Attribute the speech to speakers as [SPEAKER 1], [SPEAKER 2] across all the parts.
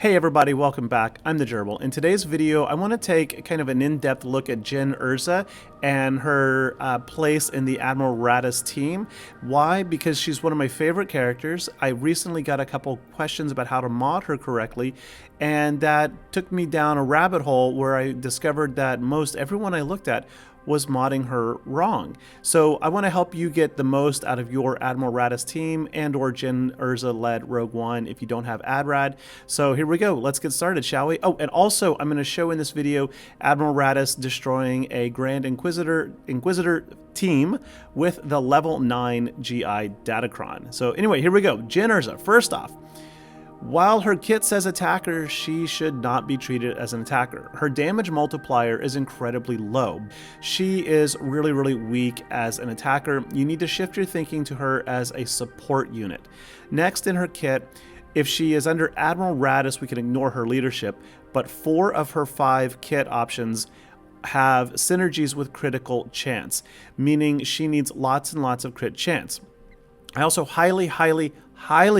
[SPEAKER 1] Hey everybody, welcome back. I'm the Gerbil. In today's video, I want to take kind of an in-depth look at Jyn Erso and her place in the Admiral Raddus team. Why? Because she's one of my favorite characters. I recently got a couple questions about how to mod her correctly, and that took me down a rabbit hole where I discovered that most everyone I looked at was modding her wrong. So I want to help you get the most out of your Admiral Raddus team and or Jyn Erso led Rogue One if you don't have AdRad. So here we go. Let's get started, shall we? Oh, and also I'm going to show in this video Admiral Raddus destroying a Grand Inquisitor team with the level 9 GI Datacron. So anyway, here we go. Jyn Erso, first off, while her kit says attacker, she should not be treated as an attacker. Her damage multiplier is incredibly low. She is really weak as an attacker. You need to shift your thinking to her as a support unit. Next in her kit, if she is under Admiral Raddus, we can ignore her leadership, but 4 of her 5 kit options have synergies with critical chance, meaning she needs lots and lots of crit chance. I also highly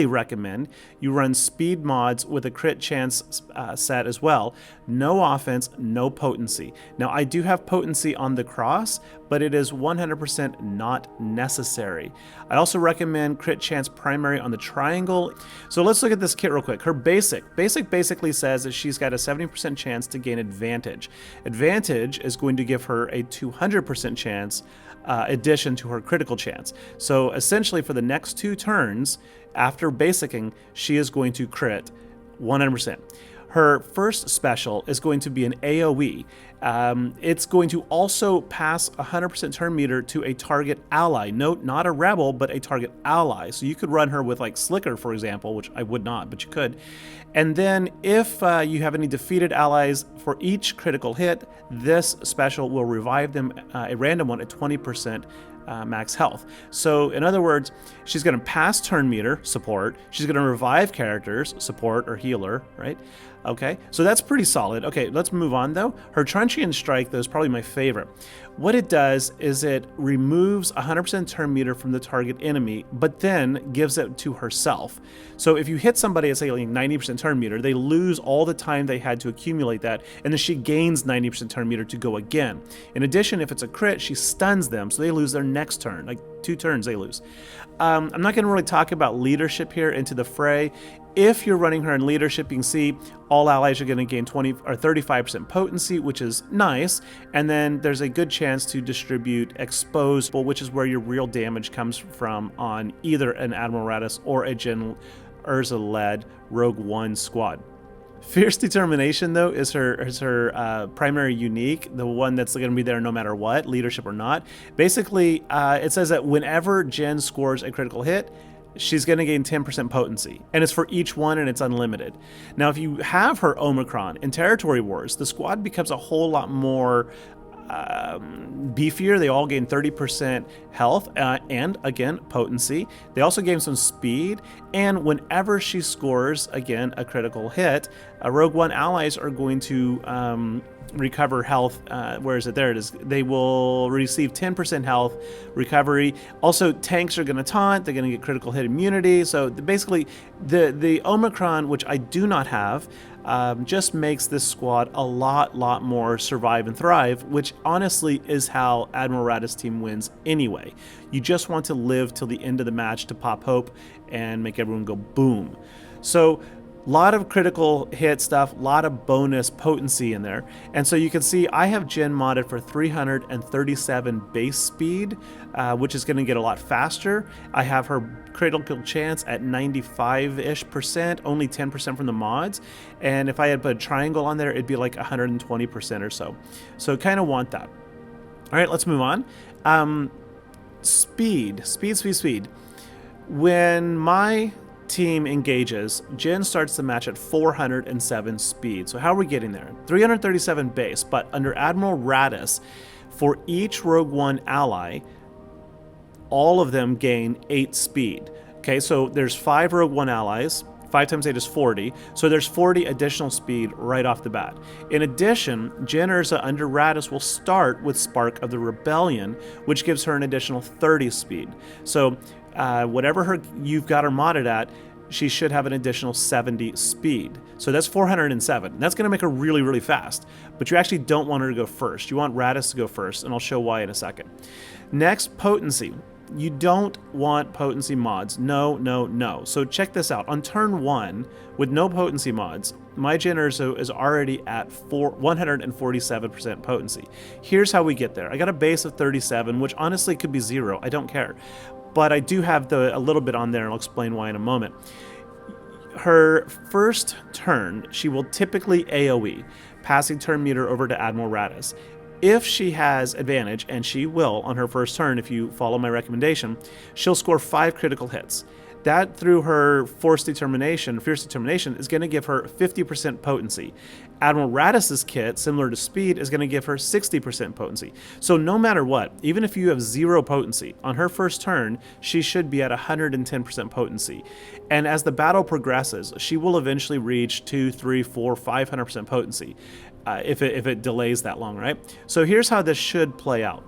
[SPEAKER 1] recommend you run speed mods with a crit chance set as well. No offense, no potency. Now I do have potency on the cross, but it is 100% not necessary. I also recommend crit chance primary on the triangle. So let's look at this kit real quick. Her basic basically says that she's got a 70% chance to gain advantage. Advantage is going to give her a 200% chance addition to her critical chance. So essentially for the next 2 turns after basicing, she is going to crit 100%. Her first special is going to be an AoE. It's going to also pass 100% turn meter to a target ally. Note, not a rebel, but a target ally. So you could run her with like Slicker, for example, which I would not, but you could. And then if you have any defeated allies, for each critical hit, this special will revive them, a random one, at 20% max health. So in other words, she's going to pass turn meter, support. She's going to revive characters, support or healer, right? Okay, so that's pretty solid. Okay, let's move on though. Her Truncheon Strike, though, is probably my favorite. What it does is it removes 100% turn meter from the target enemy, but then gives it to herself. So if you hit somebody at say like 90% turn meter, they lose all the time they had to accumulate that, and then she gains 90% turn meter to go again. In addition, if it's a crit, she stuns them, so they lose their next turn, like 2 turns they lose. I'm not going to really talk about leadership here into the fray. If you're running her in leadership, you can see all allies are going to gain 20 or 35% potency, which is nice. And then there's a good chance to distribute exposed, which is where your real damage comes from on either an Admiral Raddus or a Jyn Erso-led Rogue One squad. Fierce Determination, though, is her primary unique, the one that's going to be there no matter what, leadership or not. Basically, it says that whenever Jyn scores a critical hit, she's going to gain 10% potency, and it's for each one, and it's unlimited. Now, if you have her Omicron in Territory Wars, the squad becomes a whole lot more beefier. They all gain 30% health and again potency. They also gain some speed, and whenever she scores again a critical hit, Rogue One allies are going to recover health. Where is it? There it is. They will receive 10% health recovery. Also, tanks are going to taunt. They're going to get critical hit immunity. So basically, the Omicron, which I do not have, just makes this squad a lot more survive and thrive, which honestly is how Admiral Raddus team wins anyway. You just want to live till the end of the match to pop hope and make everyone go boom. So a lot of critical hit stuff, a lot of bonus potency in there. And so you can see I have Jyn modded for 337 base speed, which is going to get a lot faster. I have her critical chance at 95-ish%, only 10% from the mods. And if I had put a triangle on there, it'd be like 120% or so. So kind of want that. All right, let's move on. Speed. When my team engages, Jyn starts the match at 407 speed. So how are we getting there? 337 base, but under Admiral Raddus, for each Rogue One ally, all of them gain 8 speed. Okay, so there's 5 Rogue One allies. 5 times 8 is 40, so there's 40 additional speed right off the bat. In addition, Jyn Erso under Raddus will start with Spark of the Rebellion, which gives her an additional 30 speed. So whatever you've got her modded at, she should have an additional 70 speed. So that's 407. That's going to make her really, really fast. But you actually don't want her to go first. You want Raddus to go first, and I'll show why in a second. Next, potency. You don't want potency mods. No, no, no. So check this out. On turn 1, with no potency mods, my Jyn Erso is already at 147% potency. Here's how we get there. I got a base of 37, which honestly could be 0. I don't care. But I do have a little bit on there, and I'll explain why in a moment. Her first turn, she will typically AoE, passing turn meter over to Admiral Raddus. If she has advantage, and she will on her first turn if you follow my recommendation, she'll score 5 critical hits. That, through her fierce determination, is going to give her 50% potency. Admiral Raddus's kit, similar to speed, is going to give her 60% potency. So no matter what, even if you have 0 potency, on her first turn, she should be at 110% potency. And as the battle progresses, she will eventually reach 2, 3, 4, 500% potency if it delays that long, right? So here's how this should play out.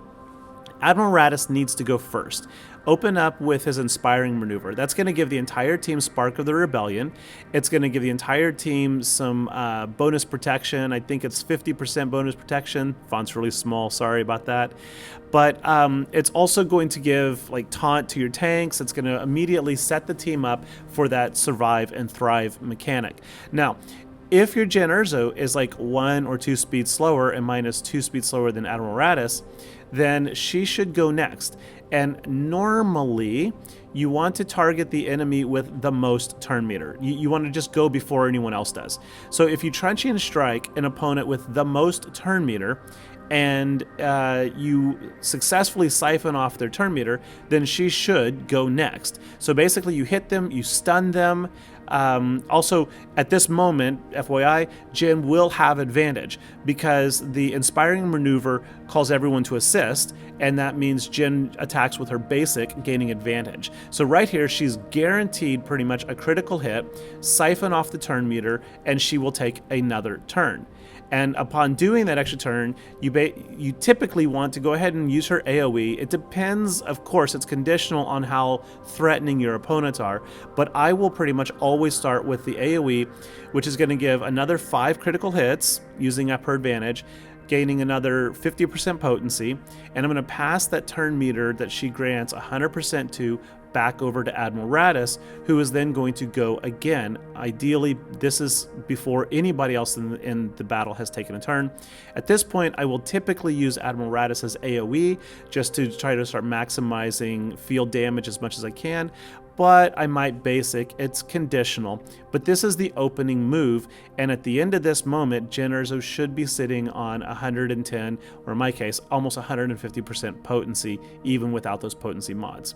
[SPEAKER 1] Admiral Raddus needs to go first. Open up with his inspiring maneuver. That's going to give the entire team Spark of the Rebellion. It's going to give the entire team some bonus protection. I think it's 50% bonus protection. Font's really small, sorry about that. But it's also going to give like taunt to your tanks. It's going to immediately set the team up for that survive and thrive mechanic. Now, if your Jyn Erso is like 1 or 2 speeds slower and minus 2 speeds slower than Admiral Raddus, then she should go next. And normally, you want to target the enemy with the most turn meter. You want to just go before anyone else does. So if you truncheon strike an opponent with the most turn meter, and you successfully siphon off their turn meter, then she should go next. So basically you hit them, you stun them. Also, at this moment, FYI, Jyn will have advantage because the inspiring maneuver calls everyone to assist, and that means Jyn attacks with her basic, gaining advantage. So right here, she's guaranteed pretty much a critical hit, siphon off the turn meter, and she will take another turn. And upon doing that extra turn, you typically want to go ahead and use her AoE. It depends, of course, it's conditional on how threatening your opponents are, but I will pretty much always start with the AoE, which is going to give another 5 critical hits, using up her advantage, gaining another 50% potency, and I'm going to pass that turn meter that she grants 100% to back over to Admiral Raddus, who is then going to go again. Ideally, this is before anybody else in the battle has taken a turn. At this point, I will typically use Admiral Raddus's AoE just to try to start maximizing field damage as much as I can, but I might basic. It's conditional. But this is the opening move, and at the end of this moment, Jyn Erso should be sitting on 110, or in my case, almost 150% potency, even without those potency mods.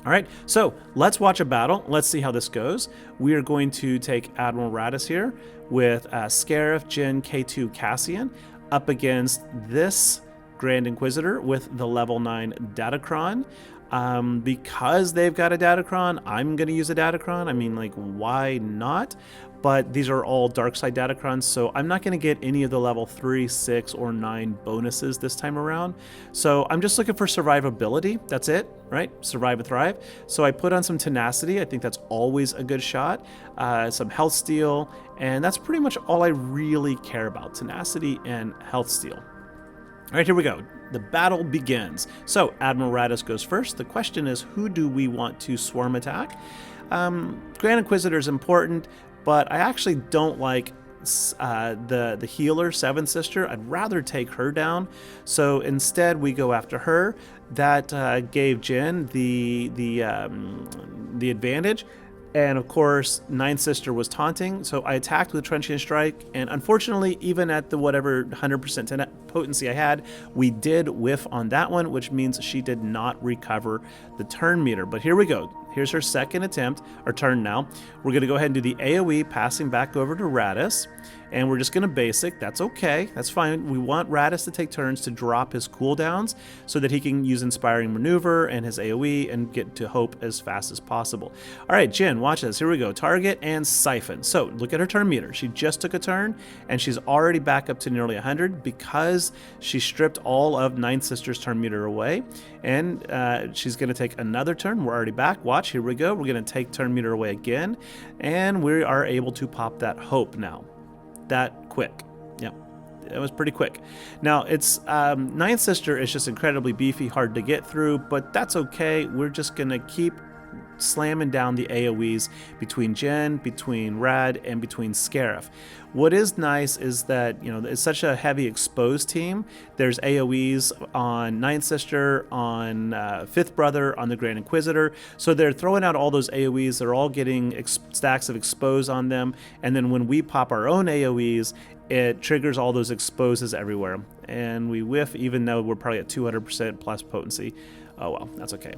[SPEAKER 1] All right, so let's watch a battle. Let's see how this goes. We are going to take Admiral Raddus here with Scarif, Jyn, K2, Cassian up against this Grand Inquisitor with the level 9 Datacron. Because they've got a Datacron, I'm going to use a Datacron. I mean, like, why not? But these are all dark side Datacrons, so I'm not going to get any of the level 3, 6, or 9 bonuses this time around. So I'm just looking for survivability. That's it, right? Survive and thrive. So I put on some tenacity. I think that's always a good shot. Some health steal, and that's pretty much all I really care about, tenacity and health steal. All right, here we go. The battle begins. So Admiral Raddus goes first. The question is, who do we want to swarm attack? Grand Inquisitor is important, but I actually don't like the healer, Seventh Sister. I'd rather take her down. So instead, we go after her. That gave Jyn the advantage. And of course, Ninth Sister was taunting, so I attacked with Truncheon Strike, and unfortunately, even at the whatever 100% potency I had, we did whiff on that one, which means she did not recover the turn meter. But here we go. Here's her second attempt, or turn now. We're going to go ahead and do the AoE, passing back over to Raddus. and we're just going to basic. That's okay. That's fine. We want Raddus to take turns to drop his cooldowns so that he can use Inspiring Maneuver and his AoE and get to Hope as fast as possible. All right, Jyn, watch this. Here we go. Target and Siphon. So look at her turn meter. She just took a turn, and she's already back up to nearly 100 because she stripped all of Ninth Sister's turn meter away, and she's going to take another turn. We're already back. Watch. Here we go. We're going to take turn meter away again, and we are able to pop that Hope now. That quick. Yep. It was pretty quick. Now, it's Ninth Sister is just incredibly beefy, hard to get through, but that's okay. We're just going to keep slamming down the AoEs between Jyn, between Rad, and between Scarif. What is nice is that, you know, it's such a heavy exposed team. There's AoEs on Ninth Sister, on Fifth Brother, on the Grand Inquisitor. So they're throwing out all those AoEs. They're all getting stacks of expose on them. And then when we pop our own AoEs, it triggers all those exposes everywhere. And we whiff, even though we're probably at 200% plus potency. Oh well, that's okay.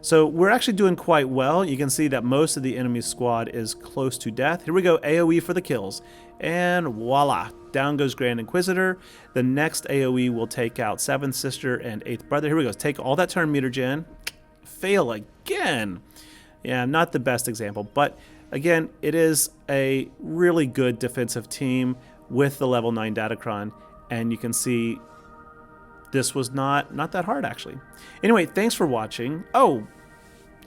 [SPEAKER 1] So we're actually doing quite well. You can see that most of the enemy squad is close to death. Here we go, AoE for the kills. And voila, down goes Grand Inquisitor. The next AoE will take out 7th Sister and 8th Brother. Here we go, take all that turn meter, Jyn. Fail again. Yeah, not the best example, but again, it is a really good defensive team with the level 9 Datacron, and you can see this was not that hard, actually. Anyway, thanks for watching. Oh,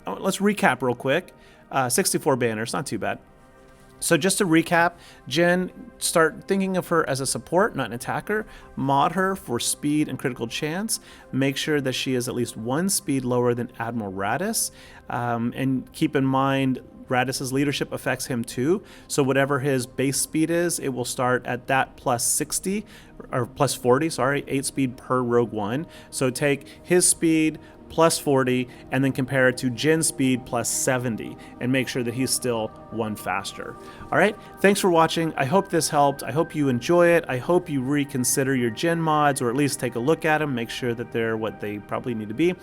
[SPEAKER 1] let's recap real quick. 64 banners, not too bad. So just to recap, Jyn, start thinking of her as a support, not an attacker. Mod her for speed and critical chance. Make sure that she is at least 1 speed lower than Admiral Raddus. And keep in mind, Raddus's leadership affects him too. So whatever his base speed is, it will start at that plus 60, or plus 40, sorry, 8 speed per Rogue One. So take his speed plus 40 and then compare it to Jyn's speed plus 70 and make sure that he's still 1 faster. All right, thanks for watching. I hope this helped. I hope you enjoy it. I hope you reconsider your Jyn mods, or at least take a look at them, make sure that they're what they probably need to be.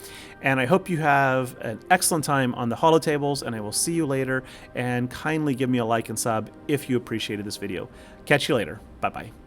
[SPEAKER 1] And I hope you have an excellent time on the holotables, and I will see you later. And kindly give me a like and sub if you appreciated this video. Catch you later. Bye-bye.